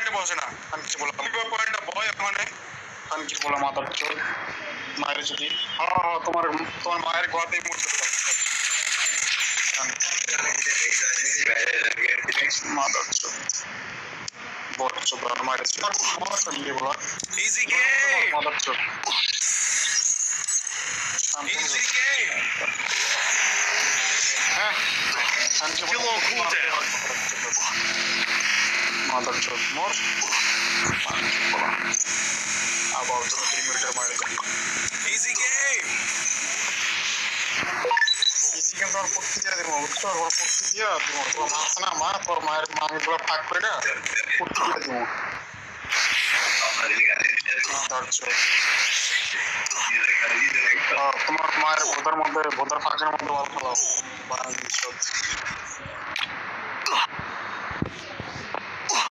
পয়েন্টে বসে না, আমি কিছু বললাম পয়েন্টটা বয় মানে আমি কিছু বললাম মাথা চোখ মায়ের যদি তোমার তোমার মায়ের গোয়াতেই মরতে মাদার চোখ বড় চোখ মায়ের চোখ নিয়ে বলা Easy game. মাদার চোখ Easy game. হ্যাঁ Kill on cooldown. মাদার চোখ মোর আবার 3 মিনিটের মায়ের Easy game. ইজি গেম তোর পড়তে দিয়ে দেবো উত্তর ওর পড়তে দিয়ে দেবো তোর মা আছে না মা তোর মায়ের মামিগুলো ফাঁক করে না পড়তে দিয়ে দেবো তোমার মায়ের ভোটার মধ্যে ভোটার ফাঁকের মধ্যে ভালো